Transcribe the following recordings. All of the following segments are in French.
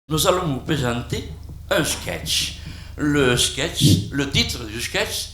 Nous allons vous présenter un sketch. Le titre du sketch,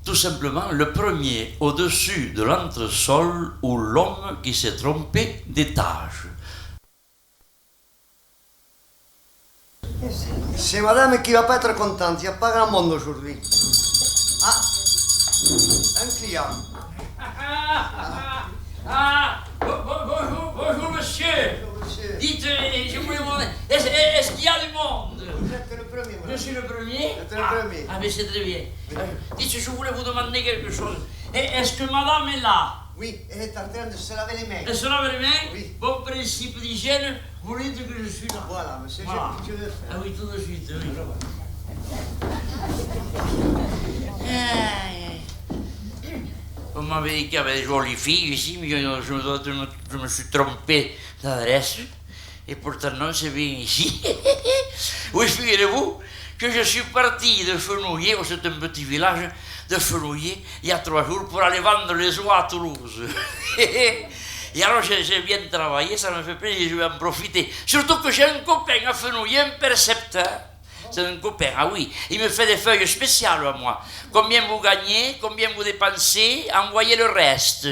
tout simplement le premier au-dessus de l'entresol ou l'homme qui s'est trompé d'étage. C'est madame qui va pas être contente, il n'y a pas grand monde aujourd'hui. Ah, un client. Bonjour monsieur. Bonjour, monsieur. Dites, je voulais vous demander, est-ce qu'il y a du monde? Vous êtes le premier, madame. Je suis le premier. Vous êtes le premier. Ah, mais c'est très bien. Oui. Dites, je voulais vous demander quelque chose. Est-ce que madame est là? Oui, elle est en train de se laver les mains. Elle se lave les mains? Oui. Bon principe d'hygiène, vous dites que je suis là. Voilà, monsieur, Voilà. je vais le faire. Ah oui, tout de suite, oui. On m'avait dit qu'il y avait des jolies filles ici, mais je me suis trompé d'adresse. Et pourtant, non, c'est bien ici. Oui, figurez-vous que je suis parti de Fenouillet, c'est un petit village de Fenouillet, il y a 3 jours pour aller vendre les oies à Toulouse. Et alors, j'ai bien travaillé, ça me fait plaisir, je vais en profiter. Surtout que j'ai un copain à Fenouillet, un percepteur. C'est un copain, ah oui, il me fait des feuilles spéciales à moi. Combien vous gagnez, combien vous dépensez, envoyez le reste.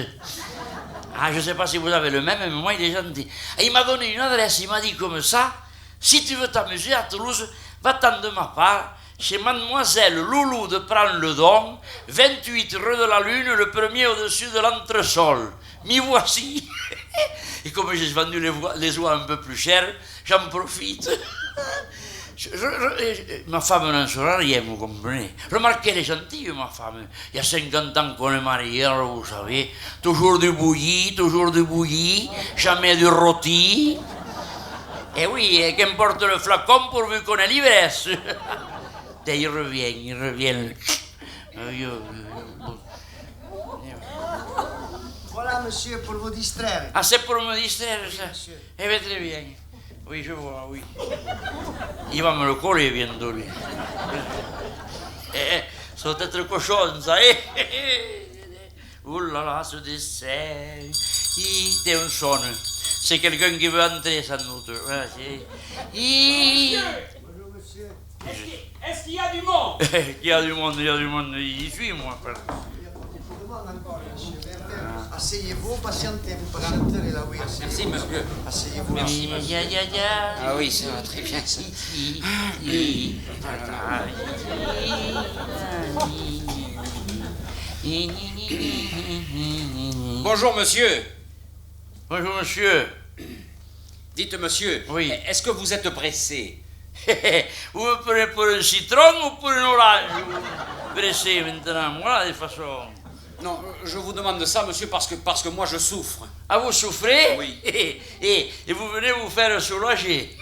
Ah, je ne sais pas si vous avez le même, mais moi, il est gentil. Et il m'a donné une adresse, il m'a dit comme ça, si tu veux t'amuser à Toulouse, va-t'en de ma part, chez mademoiselle Loulou de Prends-le-Don, 28 rue de la Lune, le premier au-dessus de l'entresol. M'y voici. Et comme j'ai vendu les oies un peu plus chères, j'en profite. Ma femme n'en saura rien, vous comprenez. Remarquez, elle est gentille, ma femme. Il y a 50 ans qu'on est mariés, alors vous savez. Toujours du bouilli, jamais du rôti. Et oui, qu'importe le flacon pourvu qu'on ait l'ivresse. Et il revient. Voilà, monsieur, pour vous distraire. Ah, c'est pour me distraire, ça? monsieur. Eh bien, très bien. Oui, je vois, oui. Il va me le coller bientôt, lui. Ça doit être cochon, ça. Ouh là là, ce dessert. C'est un son. C'est quelqu'un qui veut entrer, sans doute. Voilà, Bonjour, monsieur. Est-ce qu'il y a du monde? Il y a du monde. J'y suis, moi. Il y a beaucoup de monde encore, monsieur. Asseyez-vous, patientez-vous, patienterez là, oui. Merci, monsieur. Asseyez-vous. Merci, monsieur. Ya. Ah oui, ça va très bien, ça. Bonjour, monsieur. Bonjour, monsieur. Dites, monsieur, Oui. est-ce que vous êtes pressé? Vous me prenez pour un citron ou pour un orange? Pressé maintenant, voilà, de façon. Non, je vous demande ça, monsieur, parce que moi, je souffre. Ah, vous souffrez? Oui. Et vous venez vous faire soulager.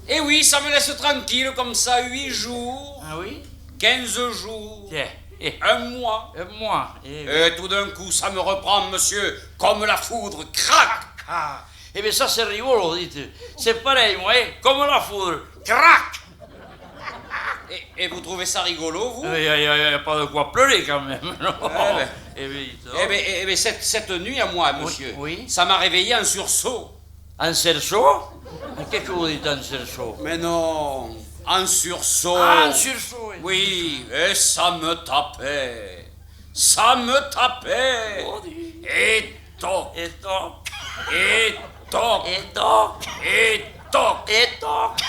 Eh oui, ça me laisse tranquille, comme ça, 8 jours, Ah oui? 15 jours, Tiens, 1 mois. moi. Et tout d'un coup, ça me reprend, monsieur, comme la foudre, crac. Ah, eh bien ça c'est rigolo, dites. C'est pareil, moi, comme la foudre. Crac! Et vous trouvez ça rigolo, vous? Il n'y a pas de quoi pleurer quand même. Non. ben. Eh bien, dites, Eh bien, cette nuit à moi, monsieur, oui. ça m'a réveillé en sursaut. un cerceau? Qu'est-ce que vous dites, un cerceau? Mais non, en sursaut. Ah, un sursaut. Oui, et ça me tapait. Ça me tapait. Oh, dis. Et toc, Et toc, et toc, et toc, et toc. et toc.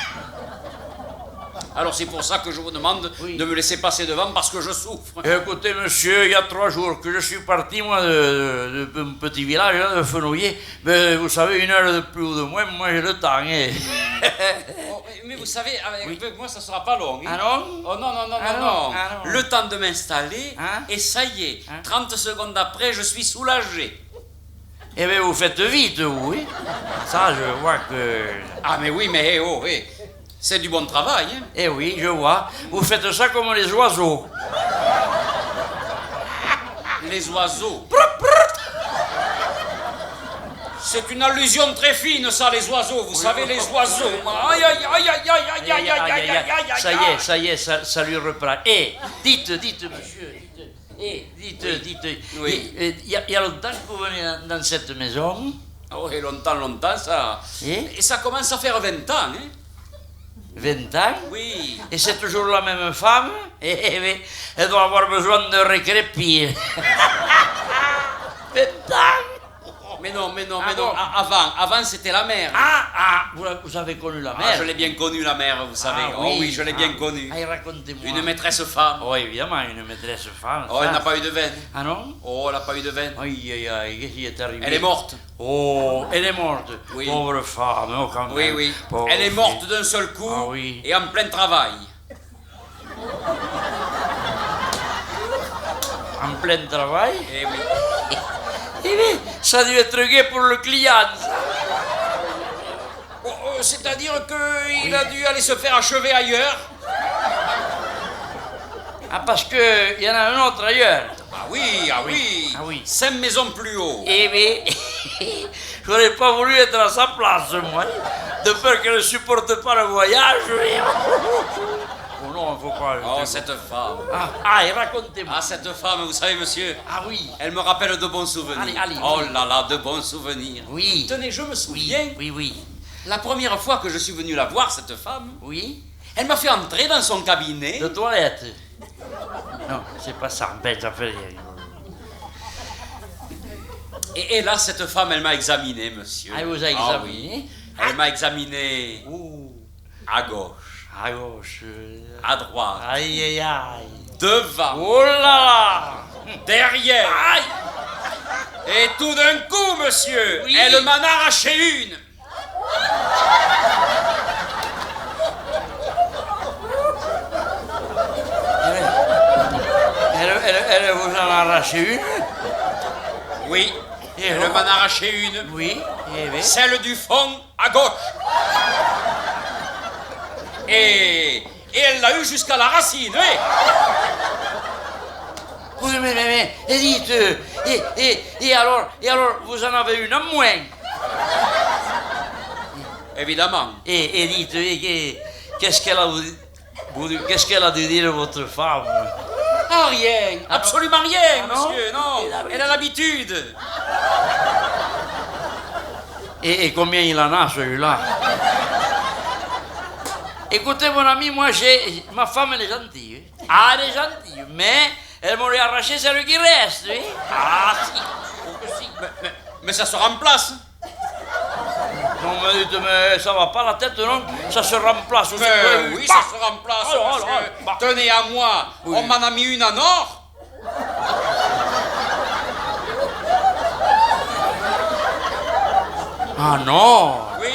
Alors c'est pour ça que je vous demande Oui. de me laisser passer devant parce que je souffre. Écoutez, monsieur, il y a 3 jours que je suis parti, moi, de un petit village, là, de Fenouillet. Mais vous savez, 1 heure de plus ou de moins, moi, j'ai le temps. Hein. Oh, mais vous savez, avec moi, ça sera pas long. Ah non? Oh non, non, non, Ah non, non, non. ah non. Le temps de m'installer, Hein? et ça y est, Hein? 30 secondes après, je suis soulagé. Eh bien, vous faites vite, vous, oui? Ça, je vois que... Ah mais oui, mais c'est du bon travail. Hein. Eh oui, je vois. Vous faites ça comme les oiseaux. Les oiseaux. C'est une allusion très fine, ça, les oiseaux. Vous savez, les oiseaux. Aïe, aïe, aïe, aïe, aïe, aïe, aïe, aïe, aïe, aïe, aïe. Ça y est, ça lui reprend. Eh, dites, monsieur, dites. Oui. Il y a longtemps que vous venez dans cette maison? Ah oui, longtemps, ça. Et ça commence à faire 20 ans, hein? 20 ans? Oui. Et c'est toujours la même femme? Mais elle doit avoir besoin de récrépir. 20 ans? Mais non. bon? Avant c'était la mère. Vous avez connu la Ah, mère? je l'ai bien connue, la mère, vous savez. Ah, Oh oui, je l'ai bien connue. Racontez-moi. Une maîtresse femme. Oh, évidemment, une maîtresse femme. Oh, elle n'a pas eu de veine. Ah non? Oh, elle n'a pas eu de veine. Aïe, qu'est-ce qui est arrivé? Elle est morte. Oh, elle est morte. Oui. Pauvre femme, oh, quand même. Oui. Pauvre Elle est fille. morte d'un seul coup Ah oui. et en plein travail. En plein travail? Eh oui. Eh bien, ça a dû être gai pour le client, ça. C'est-à-dire qu'il a dû aller se faire achever ailleurs. Ah, parce qu'il y en a un autre ailleurs. Ah oui. Ah oui. 5 maisons plus haut. Eh bien, j'aurais pas voulu être à sa place, moi. De peur qu'elle ne supporte pas le voyage. Oh non, faut pas. Oh, cette femme. Et racontez-moi. Ah, cette femme, vous savez, monsieur, Ah oui. elle me rappelle de bons souvenirs. Allez, Oh oui. là là, de bons souvenirs. Oui. Tenez, je me souviens, Oui. la première fois que je suis venu la voir, cette femme, Oui. elle m'a fait entrer dans son cabinet. De toilette. Non, c'est pas ça. Ben, ça fait rien. Et là, cette femme, elle m'a examiné, monsieur. Ah, elle vous a examiné? Oui. Elle m'a examiné à gauche, À gauche. à droite, Aïe. devant, Oh là là. derrière. Aïe. Et tout d'un coup, monsieur, Oui. elle m'en a arraché une. Elle vous en a arraché une? Oui, Et elle alors? m'en a arraché une. Oui. Eh bien. Celle du fond à gauche. Et elle l'a eu jusqu'à la racine, oui. Oui, mais, et dites, et alors, vous en avez une en moins. Évidemment. Et dites, qu'est-ce qu'elle a dû dire votre femme? Ah, rien, absolument rien, non? monsieur, non. Elle a l'habitude. Et combien il en a, celui-là? Écoutez, mon ami, ma femme, elle est gentille. Hein? Ah, elle est gentille, mais elle m'aurait arraché celle qui reste, oui. Ah, si. Oh, que si. Mais ça se remplace. Non, mais ça va pas la tête, non? Ça se remplace. Mais oui, ça se remplace, Alors, monsieur. bah. Tenez à moi, Oui. on m'en a mis une en or. Ah non. Oui,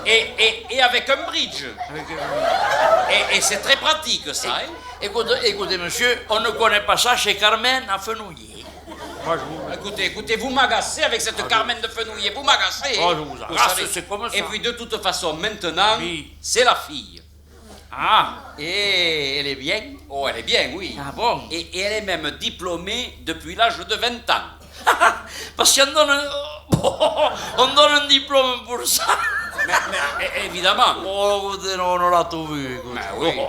et avec un bridge. Et c'est très pratique, ça, hein. Écoutez, monsieur, on ne connaît pas ça chez Carmen à Fenouillet. Moi, je vous... Écoutez, vous m'agacez avec cette Carmen de Fenouillet, vous m'agacez. Oh, je vous agace, savez. c'est comme ça. Et puis de toute façon, maintenant, Oui. c'est la fille. Et elle est bien? Oh, elle est bien, oui. Ah bon? Et elle est même diplômée depuis l'âge de 20 ans. Parce qu'on donne, on donne un diplôme pour ça. Mais évidemment. Oh, écoutez, non, on l'a tout vu. Écoute. Ben oui.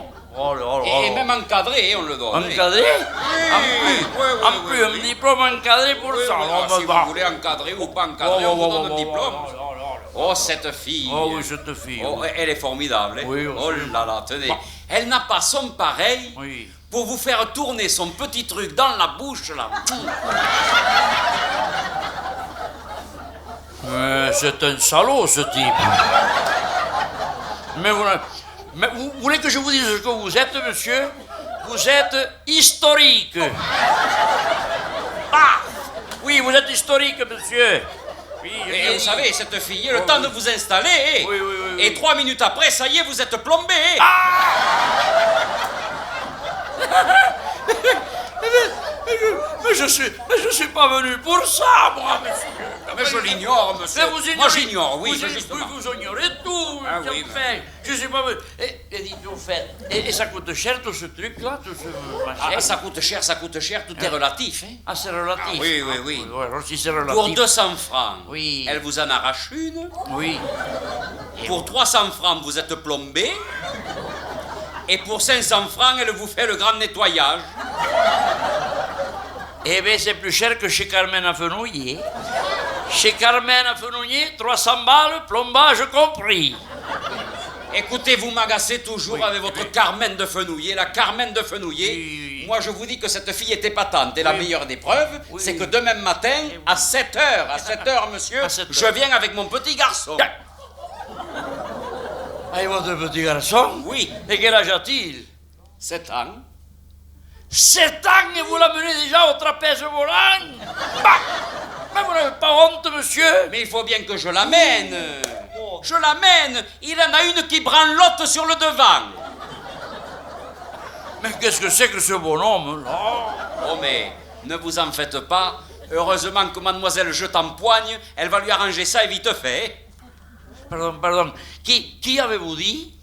Et même encadré, on le donne. Encadré? Oui, En plus, un diplôme encadré pour ça. Si vous voulez encadrer ou pas encadrer, on vous donne un diplôme. Oh, cette fille. Oh oui, cette fille. Oh, elle est formidable. Hein? Oui, oh là là, tenez. Bon. Elle n'a pas son pareil Oui. pour vous faire tourner son petit truc dans la bouche, là. Mais c'est un salaud, ce type. Mais vous voulez que je vous dise ce que vous êtes, monsieur? Vous êtes historique. Ah! Oui, vous êtes historique, monsieur. Oui, Et vous savez, cette fille, le temps de vous installer, Oui. et 3 minutes après, ça y est, vous êtes plombé. Mais je suis pas venu pour ça, moi, monsieur. Mais je l'ignore, monsieur. Mais vous ignorez, Moi, j'ignore, oui, vous, justement. vous ignorez tout. Ah oui, fait. Je suis pas venu. Et dites, vous faites. Et ça coûte cher, tout ce truc-là, tout ce machin? Ça coûte cher, tout est relatif. Hein. Ah, c'est relatif. Oui. Ouais, alors si c'est relatif. Pour 200 francs, Oui. elle vous en arrache une. Oui. Pour 300 francs, vous êtes plombé. Et pour 500 francs, elle vous fait le grand nettoyage. Eh bien, c'est plus cher que chez Carmen à Fenouillet. Chez Carmen à Fenouillet, 300 balles, plombage compris. Écoutez, vous m'agacez toujours Oui, avec votre oui. Carmen de Fenouillet. La Carmen de Fenouillet, Oui. moi je vous dis que cette fille est épatante. Et la Oui. meilleure des preuves, Oui. c'est que demain matin, à 7h, monsieur, À 7 heures. je viens avec mon petit garçon. Ah, votre petit garçon? Oui, Et quel âge a-t-il? 7 ans. 7 ans et vous l'amenez déjà au trapèze volant? Bah, mais vous n'avez pas honte, monsieur? Mais il faut bien que je l'amène. Je l'amène. Il en a une qui branlotte sur le devant. Mais qu'est-ce que c'est que ce bonhomme, là? Oh, mais ne vous en faites pas. Heureusement que mademoiselle Je t'empoigne, elle va lui arranger ça et vite fait. Pardon. Qui avez-vous dit?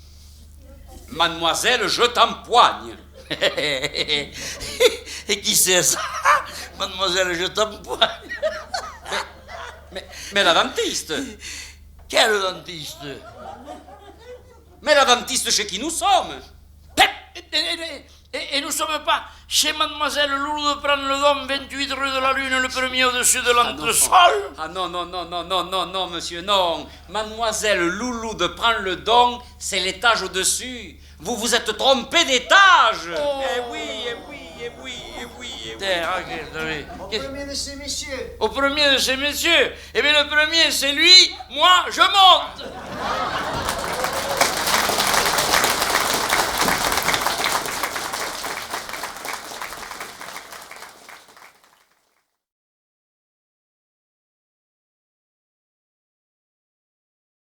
Mademoiselle Je t'empoigne. Et qui c'est ça? Mademoiselle, je t'empoigne. Mais la dentiste. Quel dentiste? Mais la dentiste chez qui nous sommes. Et nous ne sommes pas chez Mademoiselle Loulou de prendre le Dôme, 28 rue de la Lune, le premier au-dessus de l'entresol? Ah non, monsieur, non. Mademoiselle Loulou de prendre le don, c'est l'étage au-dessus. Vous vous êtes trompé d'étage. Oh. Eh oui. Au premier de ces messieurs. Au premier de ces messieurs. Eh bien, le premier, c'est lui, moi, je monte.